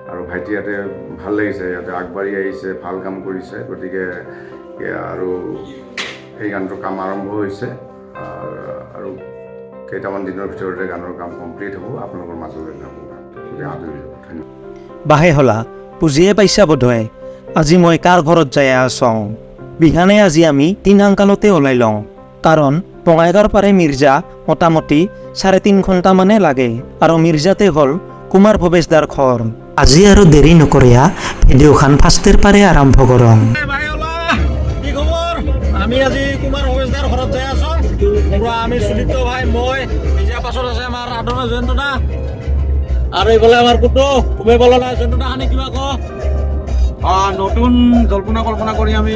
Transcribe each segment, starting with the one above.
আৰু ভাইটি ইয়াতে ভাল লাগিছে, ইয়াতে আগবাঢ়ি আহিছে, ভাল কাম কৰিছে। গতিকে আৰু এই গানটোৰ কাম আৰম্ভ হৈছে আৰু কেইটামান দিনৰ ভিতৰতে গানৰ কাম কমপ্লিট হ'ব। আপোনালোকৰ মাজলৈ যাব গতিকে আদৰি ল'ব। ধন্যবাদ। বাহে হলা বুজিয়ে পাইছা বোধহয় আজি মই কাৰ ঘৰত যাই আছোঁ। বিহানে আজি আমি তিনসাংকালতে ওলাই লওঁ, কাৰণ বঙাইগাঁৱৰ পাৰে মিৰ্জা মোটামুটি 3.5 ঘণ্টা মানে লাগে, আৰু মিৰ্জাতে হ'ল কুমাৰ ভৱেশদাৰ ঘৰ। আজি আৰু দেৰি নকৰিয়া ভিডিঅ'খন ফাৰ্ষ্টৰ পাৰে আৰম্ভ কৰোঁ। কি খবৰ? আমি আজি কুমাৰ ভৱেশদাৰ ঘৰত যাই আছোঁ। আমি সুদীপ্ত ভাই, মই এতিয়া পাছত আছে আমাৰ আদৰণীয় জয়ন্ত দা, আৰু এইফালে আমাৰ কুটু খুবেই বলা নাই। জয়ন্ত দা খানি কিবা কওঁ। নতুন জল্পনা কল্পনা কৰি আমি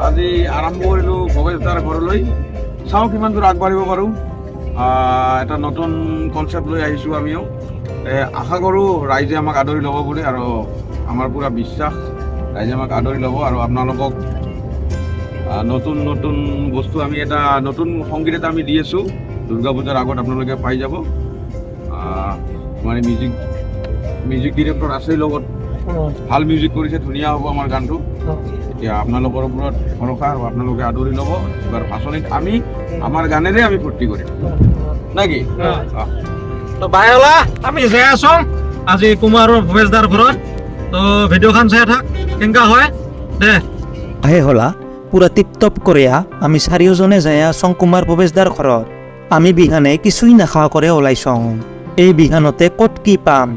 আজি আৰম্ভ কৰিলোঁ ভৱেশদাৰ ঘৰলৈ। চাওঁ কিমান দূৰ আগবাঢ়িব পাৰোঁ। এটা নতুন কনচেপ্ট লৈ আহিছোঁ আমিও। আশা কৰোঁ ৰাইজে আমাক আদৰি ল'ব বুলি, আৰু আমাৰ পূৰা বিশ্বাস ৰাইজে আমাক আদৰি ল'ব। আৰু আপোনালোকক নতুন নতুন বস্তু আমি এটা নতুন সংগীত এটা আমি দি আছোঁ। দুৰ্গা পূজাৰ আগত আপোনালোকে পাই যাব। আমাৰ মিউজিক ডিৰেক্টৰ আছেই লগত, ভাল মিউজিক কৰিছে, ধুনীয়া হ'ব আমাৰ গানটো। এতিয়া আপোনালোকৰ ওপৰত ভৰসা, আৰু আপোনালোকে আদৰি ল'ব। এবাৰ ভাচনিত আমি আমাৰ গানেৰে আমি ফূৰ্তি কৰিম নাকি? তো বাই হলা আমি যাই আছোঁ আজি কুমাৰ ভৱেশদাৰ ঘৰত। তো ভিডিঅ'খন চাই থাক কেনেকা হয় দে। বাহে হলা পুৰা টিপটপ কৰিয়া আমি চাৰিওজনে যাই আছোঁ কুমাৰ ভৱেশদাৰ ঘৰত। আমি বিহানে কিছুই নাখোৱা কৰে ওলাইছোঁ। এই বিহানতে ক'ত কি পাম,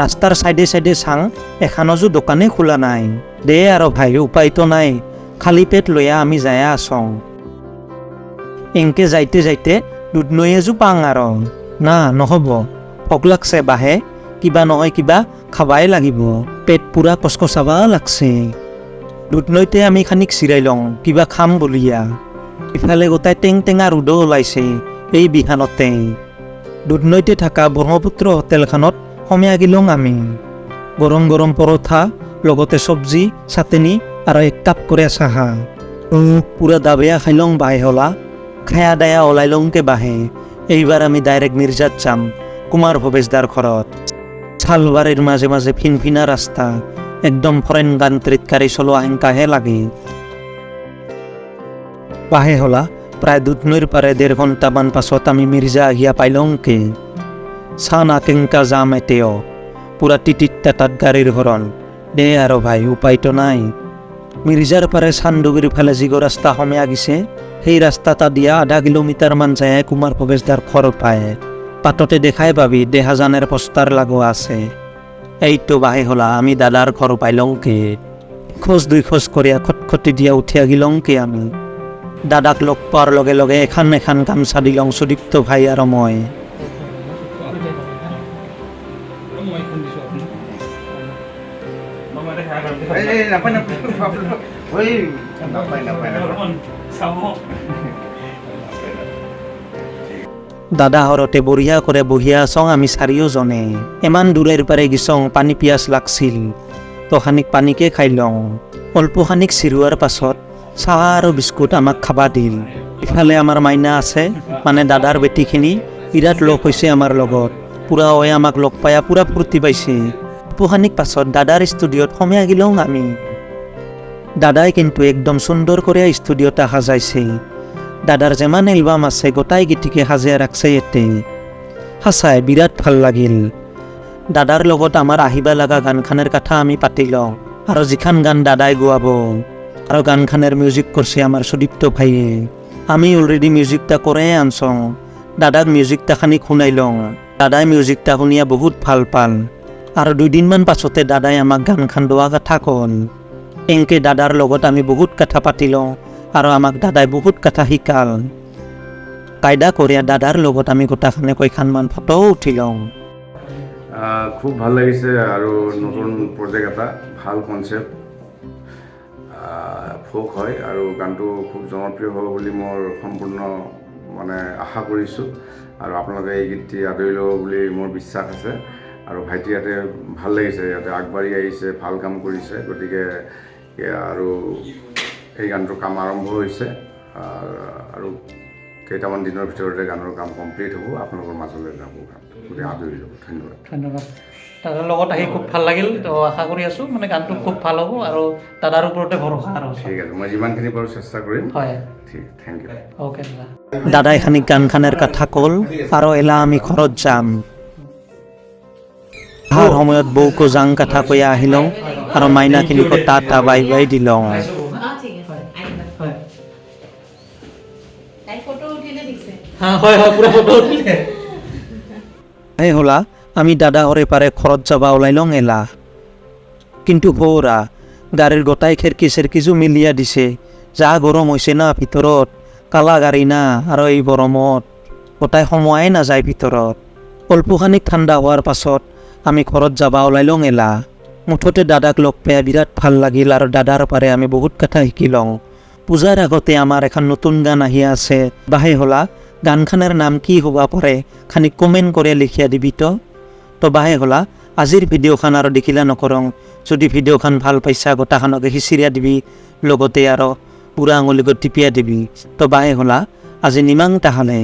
ৰাস্তাৰ চাইডে চাইডে চাং, এখানজো দোকানে খোলা নাই। দে আৰু ভাই উপায়তো নাই, খালী পেট লৈয়া আমি যাই আছোঁ। এনকে যাইতে যাইতে দুধনৈ এজো পাং আৰু না নহ'ব, ভোক লাগছে বাহে, কিবা নহয় কিবা খাবাই লাগিব, পেট পুৰা কচকচাবা লাগছে। দুধনৈতে আমি খানিক চিৰাই লওঁ কিবা খাম বুলিয়া। ইফালে গোটাই টেং টেঙা ৰ'দো ওলাইছে এই বিহানতে। দুধনৈতে থকা ব্ৰহ্মপুত্ৰ হোটেলখনত সোমাই গিলং আমি। গৰম গৰম পৰঠা, লগতে চব্জি, চাটনি আৰু 1 কাপ কৰে চাহা। পুৰা দাবেয়া খাইলং বাহে হলা। খায়া দায়া ওলাই লওঁকে বাহে। এইবাৰ আমি ডাইৰেক্ট মিৰ্জাত যাম, কুমাৰ ভৱেশদাৰ ঘৰত। চালবাৰীৰ মাজে মাজে ফিনফিনা ৰাস্তা, একদম ফৰেন কাণ্ট্ৰিত গাড়ী চলোৱা হেংকাহে লাগে। বাহে হলা প্ৰায় দুধনৈৰ পাৰে 1.5 ঘণ্টামান পাছত আমি মিৰ্জা আহিয়া পাইলংকে। চানা কেংকা যাম এতেও, পুৰা টিটিত টাটাত গাড়ীৰ হৰণ। দে আৰু ভাই উপায়তো নাই। মিৰ্জাৰ পাৰে চান্দুগুৰিৰ ফালে যিগো ৰাস্তা সোমাই গিছে, সেই ৰাস্তাটা দিয়া 0.5 কিলোমিটাৰমান যায় কুমাৰ ভৱেশদাৰ ঘৰ পায়। পাততে দেখাই পাবি দেহাজানের পোষ্টার লাগোয়া আছে। এইটো বাহে হলা আমি দাদার ঘর পাইলংকে। খোঁজ 2 খোঁজ করিয়া খটখটি দিয়া উঠিয়া গিলংকে আমি। দাদাক লগ পোৱাৰ লগে লগে এখান এখান গামছা দিলং সুদীপ্ত ভাই আৰু মই। দাদা হৰতে বঢ়িয়া কৰে বহিয়া আছং আমি চাৰিওজনে। ইমান দূৰেৰ পাৰে গিছং, পানী পিয়াস লাগছিল, তো খানিক পানীকে খাই লওঁ। অল্প খানিক চিৰোৱাৰ পাছত চাহ আৰু বিস্কুট আমাক খাবা দিল। ইফালে আমাৰ মাইনা আছে, মানে দাদাৰ বেটিখিনি বিৰাট লগ হৈছে আমাৰ লগত। পুৰা অয়ে আমাক লগ পায়া পুৰা ফূৰ্তি পাইছে। অল্প খানিক পাছত দাদাৰ ষ্টুডিঅ'ত সোমাই গিলং আমি। দাদাই কিন্তু একদম সুন্দৰ কৰে ষ্টুডিঅ'টা সাজাইছে। দাদাৰ যেমান এলবাম আছে গোটাই গীতিকে সাজিয়া ৰাখছে ইয়াতে। সঁচাই বিৰাট ভাল লাগিল। দাদাৰ লগত আমাৰ আহিবা লগা গানখানৰ কথা আমি পাতি লওঁ, আৰু যিখান গান দাদাই গোৱাব। আৰু গানখানৰ মিউজিক কৰিছে আমাৰ সুদীপ্ত ভাইয়ে। আমি অলৰেডি মিউজিকটা কৰে আনছং, দাদাক মিউজিকটা খানি শুনাই লওঁ। দাদাই মিউজিকটা শুনিয়া বহুত ভাল পাল, আৰু 2 দিনমান পাছতে দাদাই আমাক গানখান দোৱা কথা কল। এনকে দাদাৰ লগত আমি বহুত কথা পাতি লওঁ, আৰু আমাক দাদাই বহুত কথা শিকাল। কায়দা কৰিয়া দাদাৰ লগত আমি গোটাখানে কয়খানমান ফটোও উঠি লওঁ। খুব ভাল লাগিছে, আৰু নতুন প্ৰজেক্ট এটা, ভাল কনচেপ্ট, ফোক হয়, আৰু গানটো খুব জনপ্ৰিয় হ'ব বুলি মোৰ সম্পূৰ্ণ আশা কৰিছোঁ। আৰু আপোনালোকে এই গীতটি আদৰি ল'ব বুলি মোৰ বিশ্বাস আছে। আৰু ভাইটি ইয়াতে ভাল লাগিছে, ইয়াতে আগবাঢ়ি আহিছে, ভাল কাম কৰিছে। গতিকে আৰু এই গানটোৰ কাম আৰম্ভ হৈছে, আৰু কেইটামান দিনৰ ভিতৰতে গানৰ কাম কমপ্লিট হ'ব। আপোনালোকৰ মাজলৈ যাব গানটো, গতিকে আদৰি ল'ব। ধন্যবাদ। দাদাৰ লগত আহি খুব ভাল লাগিল তো আশা কৰি আছোঁ মানে গানটো খুব ভাল হ'ব আৰু দাদাৰ ওপৰতে ভৰসা আৰু ঠিক আছে মই যিমানখিনি পাৰোঁ চেষ্টা কৰিম হয় ঠিক থেংক ইউ অ'কে দাদা দাদাই খানিক গানখানেৰ কথা কল আৰু এলা আমি ঘৰত যাম অহাৰ সময়ত বৌকো যাং কথা কৈ আহিলোঁ আৰু মাইনাখিনিকো টাটা বাই বাই দিলোঁ ঠিক আছে আহিবা হয় তাই ফটো উঠিলে দিছে হয় পুৰা ফটো উঠিলে এই হলা আমি দাদা হৰে পাৰে ঘৰত যাবা ওলাইলং এলা কিন্তু বৌৰা গাড়ীৰ গোটাই খেৰকি চেৰকিজো মিলিয়া দিছে যা গৰম হৈছে না ভিতৰত কালা গাড়ী না আৰু এই গৰমত গোটাই সময়ে নাযায় ভিতৰত অল্পখানিক ঠাণ্ডা হোৱাৰ পাছত আমি ঘৰত যাবা ওলাইলং এলা মুঠতে দাদাক লগ পাই বিৰাট ভাল লাগিল আৰু দাদাৰ পাৰে আমি বহুত কথা শিকি লওঁ পূজাৰ আগতে আমাৰ এখন নতুন গান আহি আছে বাহে হলা গানখানৰ নাম কি হ'ব পাৰে খানি কমেণ্ট কৰি লিখিয়া দিবি তো বাহে হলা আজিৰ ভিডিঅ'খন আৰু দেখিলা নকৰং যদি ভিডিঅ'খন ভাল পাইছা গোটাখনকে সিঁচিৰিয়া দিবি লগতে আৰু বুঢ়া আঙুলিকত টিপিয়া দিবি তো বাহে হলা আজি নিমাং তাহালে